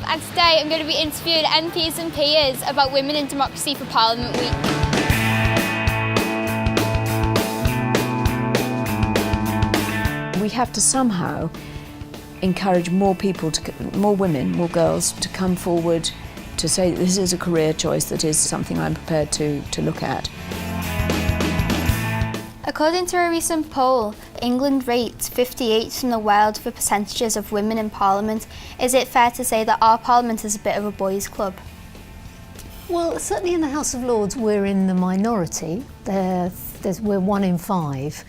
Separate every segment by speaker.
Speaker 1: myself, and today I'm going to be interviewing MPs and peers about Women in Democracy for Parliament Week.
Speaker 2: We have to somehow encourage more people, more women, more girls to come forward to say that this is a career choice that is something I'm prepared to look at.
Speaker 1: According to a recent poll, England rates 58th in the world for percentages of women in Parliament. Is it fair to say that our Parliament is a bit of a boys' club?
Speaker 3: Well, certainly in the House of Lords we're in the minority. We're 1 in 5.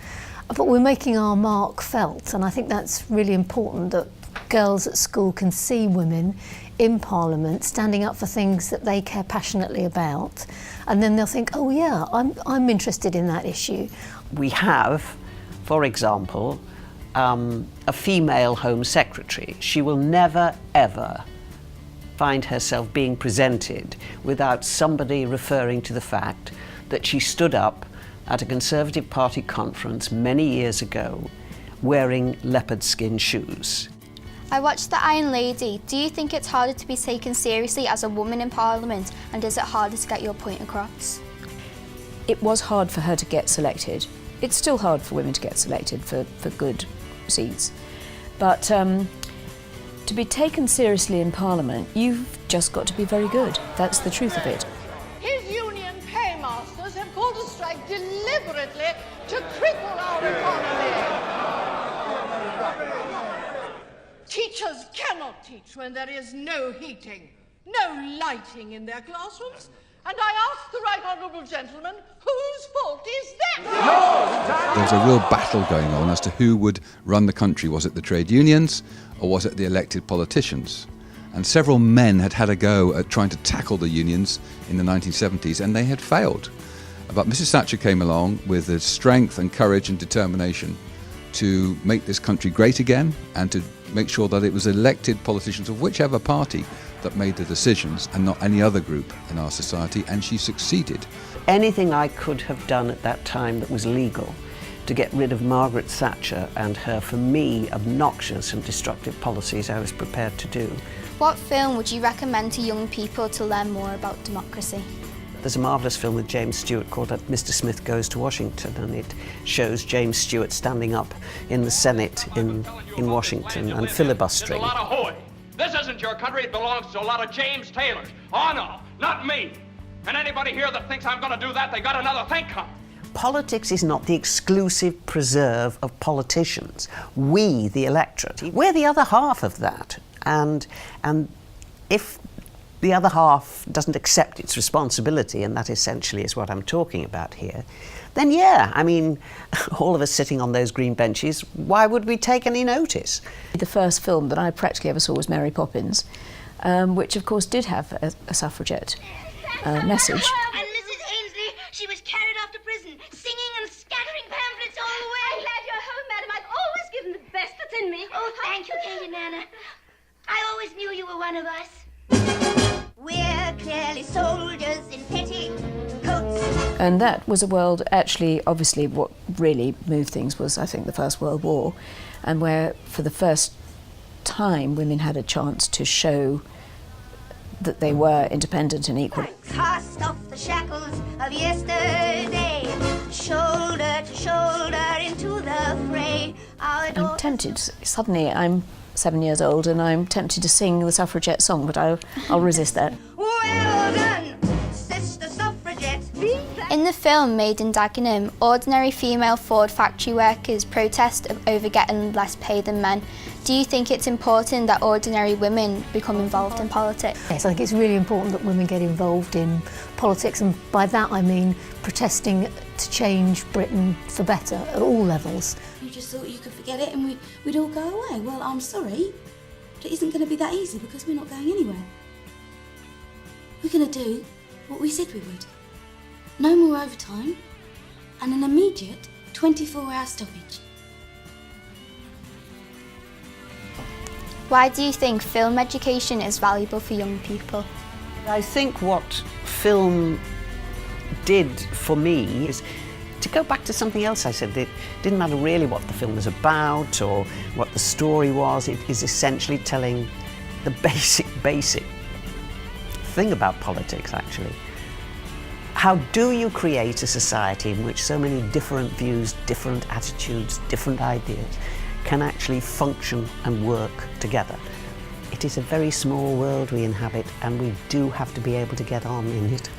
Speaker 3: But we're making our mark felt, and I think that's really important, that girls at school can see women in Parliament standing up for things that they care passionately about, and then they'll think, oh yeah, I'm interested in that issue.
Speaker 4: We have, for example, a female Home Secretary. She will never, ever find herself being presented without somebody referring to the fact that she stood up at a Conservative Party conference many years ago wearing leopard skin shoes.
Speaker 1: I watched The Iron Lady. Do you think it's harder to be taken seriously as a woman in Parliament, and is it harder to get your point across?
Speaker 2: It was hard for her to get selected. It's still hard for women to get selected for good seats. But to be taken seriously in Parliament, you've just got to be very good. That's the truth of it.
Speaker 5: His union paymasters have called a strike deliberately to cripple our economy. Teachers cannot teach when there is no heating, no lighting in their classrooms. And I ask the right honourable gentleman, whose fault is that?
Speaker 6: There was a real battle going on as to who would run the country. Was it the trade unions or was it the elected politicians? And several men had a go at trying to tackle the unions in the 1970s, and they had failed. But Mrs. Thatcher came along with the strength and courage and determination to make this country great again and to make sure that it was elected politicians of whichever party that made the decisions and not any other group in our society, and she succeeded.
Speaker 4: Anything I could have done at that time that was legal to get rid of Margaret Thatcher and her, for me, obnoxious and destructive policies, I was prepared to do.
Speaker 1: What film would you recommend to young people to learn more about democracy?
Speaker 4: There's a marvellous film with James Stewart called Mr. Smith Goes to Washington, and it shows James Stewart standing up in the Senate in Washington and filibustering.
Speaker 7: There's a lot of hoy. This isn't your country, it belongs to a lot of James Taylors. Oh no, not me. And anybody here that thinks I'm going to do that, they got another think coming.
Speaker 4: Politics is not the exclusive preserve of politicians. We, the electorate, we're the other half of that. And if the other half doesn't accept its responsibility, and that essentially is what I'm talking about here, then yeah, I mean, all of us sitting on those green benches, why would we take any notice?
Speaker 2: The first film that I practically ever saw was Mary Poppins, which of course did have a suffragette message.
Speaker 8: And Mrs. Ainsley, she was carried off to prison, singing and scattering pamphlets all the way.
Speaker 9: I'm glad you're home, madam. I've always given the best that's in me.
Speaker 8: Oh, thank you, Katie Nana. I always knew you were one of us. We're clearly soldiers in petticoats.
Speaker 2: And that was a world, actually, obviously, what really moved things was, I think, the First World War, and where, for the first time, women had a chance to show that they were independent and equal.
Speaker 8: Cast off the shackles of yesterday, shoulder to shoulder into the fray.
Speaker 2: I'm tempted, suddenly I'm 7 years old and I'm tempted to sing the suffragette song, but I'll resist that.
Speaker 8: Well done, sister suffragette.
Speaker 1: In the film Made in Dagenham, ordinary female Ford factory workers protest over getting less pay than men. Do you think it's important that ordinary women become involved in politics?
Speaker 3: Yes, I think it's really important that women get involved in politics, and by that I mean protesting to change Britain for better at all levels.
Speaker 9: You just thought you could forget it and we'd all go away. Well, I'm sorry, but it isn't going to be that easy because we're not going anywhere. We're going to do what we said we would. No more overtime and an immediate 24-hour stoppage.
Speaker 1: Why do you think film education is valuable for young people?
Speaker 4: I think what film did for me is to go back to something else I said. It didn't matter really what the film was about or what the story was. It is essentially telling the basic thing about politics, actually. How do you create a society in which so many different views, different attitudes, different ideas can actually function and work together? It is a very small world we inhabit, and we do have to be able to get on in it.